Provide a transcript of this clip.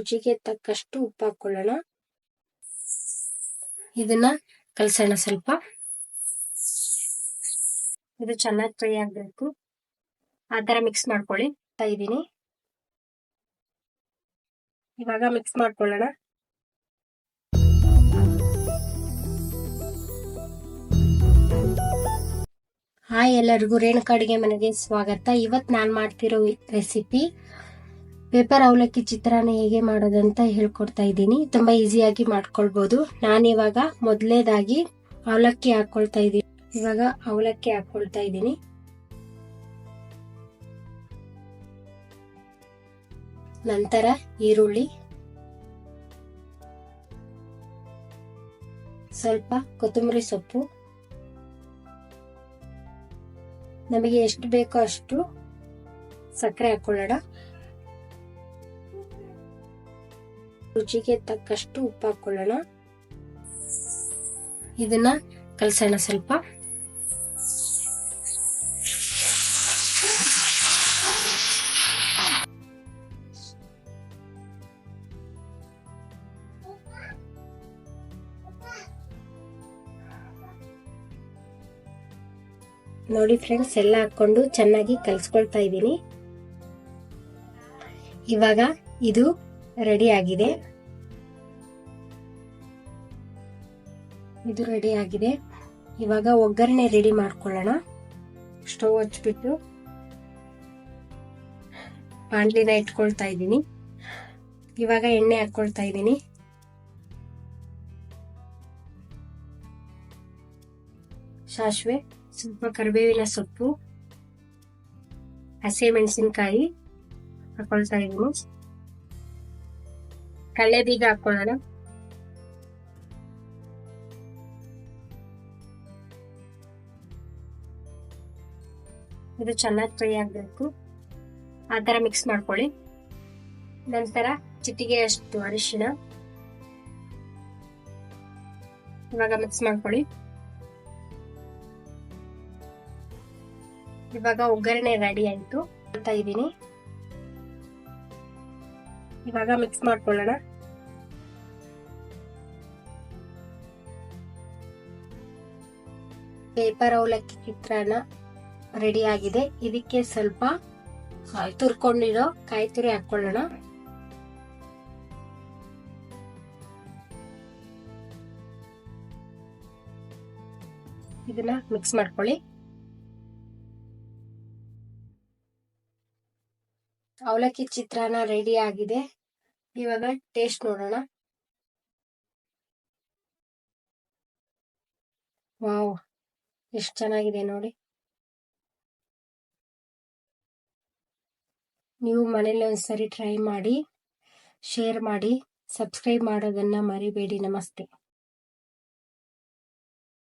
ರುಚಿಗೆ ತಕ್ಕಷ್ಟು ಉಪ್ಪು ಹಾಕೊಳ್ಳೋಣ. ಇದನ್ನ ಕಲಸೋಣ. ಸ್ವಲ್ಪ ಇದು ಚೆನ್ನಾಗಿ ಫ್ರೈ ಆಗಬೇಕು. ಆ ತರ ಮಿಕ್ಸ್ ಮಾಡ್ಕೊಳ್ಳಿ. ಇದೀನಿ ಇವಾಗ ಮಿಕ್ಸ್ ಮಾಡ್ಕೊಳ್ಳೋಣ. ಹಾಯ್ ಎಲ್ಲರಿಗೂ, ರೇಣುಕಾ ಅಡುಗೆ ಮನೆಗೆ ಸ್ವಾಗತ. ಇವತ್ತು ನಾನು ಮಾಡ್ತಿರೋ ರೆಸಿಪಿ ಪೇಪರ್ ಅವಲಕ್ಕಿ ಚಿತ್ರಾನ್ನ ಹೇಗೆ ಮಾಡೋದಂತ ಹೇಳ್ಕೊಡ್ತಾ ಇದ್ದೀನಿ. ತುಂಬಾ ಈಸಿಯಾಗಿ ಮಾಡ್ಕೊಳ್ಬಹುದು. ನಾನಿವಾಗ ಮೊದಲನೇದಾಗಿ ಅವಲಕ್ಕಿ ಹಾಕೊಳ್ತಾ ಇದ್ದೀನಿ. ನಂತರ ಈರುಳ್ಳಿ, ಸ್ವಲ್ಪ ಕೊತ್ತಂಬರಿ ಸೊಪ್ಪು, ನಮಗೆ ಎಷ್ಟು ಬೇಕೋ ಅಷ್ಟು ಸಕ್ಕರೆ ಹಾಕೊಳ್ಳೋಣ. ರುಚಿಗೆ ತಕ್ಕಷ್ಟು ಉಪ್ಪು ಹಾಕೊಳ್ಳೋಣ. ಇದನ್ನ ಕಲಸೋಣ. ಸ್ವಲ್ಪ ನೋಡಿ ಫ್ರೆಂಡ್ಸ್, ಎಲ್ಲ ಹಾಕೊಂಡು ಚೆನ್ನಾಗಿ ಕಲಸ್ಕೊಳ್ತಾ ಇದ್ದೀನಿ. ಇವಾಗ ಇದು ರೆಡಿ ಆಗಿದೆ. ಇವಾಗ ಒಗ್ಗರಣೆ ರೆಡಿ ಮಾಡ್ಕೊಳ್ಳೋಣ. ಸ್ಟವ್ ಹಚ್ಬಿಟ್ಟು ಬಾಂಡ್ಲಿನ ಇಟ್ಕೊಳ್ತಾ ಇದ್ದೀನಿ. ಇವಾಗ ಎಣ್ಣೆ ಹಾಕೊಳ್ತಾ ಇದ್ದೀನಿ. ಸಾಸಿವೆ, ಸ್ವಲ್ಪ ಕರಿಬೇವಿನ ಸೊಪ್ಪು, ಹಸಿ ಮೆಣಸಿನಕಾಯಿ ಹಾಕೊಳ್ತಾ ಇದ್ದೀನಿ. ಕಡಲೆ ಬೀಜ ಹಾಕೊಳ್ಳೋಣ. ಇದು ಚೆನ್ನಾಗಿ ಫ್ರೈ ಆಗಬೇಕು. ಆ ತರ ಮಿಕ್ಸ್ ಮಾಡ್ಕೊಳ್ಳಿ. ನಂತರ ಚಿಟಿಗೆ ಅಷ್ಟು ಅರಿಶಿಣ ಇವಾಗ ಮಿಕ್ಸ್ ಮಾಡ್ಕೊಳ್ಳಿ. ಇವಾಗ ಒಗ್ಗರಣೆ ರೆಡಿ ಆಯ್ತು. ಇದ್ದೀನಿ ಇವಾಗ ಮಿಕ್ಸ್ ಮಾಡ್ಕೊಳ್ಳೋಣ. ಪೇಪರ್ ಅವಲಕ್ಕಿ ಚಿತ್ರಾನ್ನ ರೆಡಿ ಆಗಿದೆ. ಇದಕ್ಕೆ ಸ್ವಲ್ಪ ತುರ್ಕೊಂಡಿರೋ ಕಾಯಿ ತುರಿ ಹಾಕೊಳ್ಳೋಣ. ಇದನ್ನ ಮಿಕ್ಸ್ ಮಾಡ್ಕೊಳ್ಳಿ. ಅವಲಕ್ಕಿ ಚಿತ್ರಾನ್ನ ರೆಡಿ ಆಗಿದೆ. ಇವಾಗ ಟೇಸ್ಟ್ ನೋಡೋಣ. ವಾವ್, ಎಷ್ಟು ಚೆನ್ನಾಗಿದೆ ನೋಡಿ. ನೀವು ಮನೇಲಿ ಒಂದ್ಸರಿ ಟ್ರೈ ಮಾಡಿ, ಶೇರ್ ಮಾಡಿ, ಸಬ್ಸ್ಕ್ರೈಬ್ ಮಾಡೋದನ್ನ ಮರಿಬೇಡಿ. ನಮಸ್ತೆ.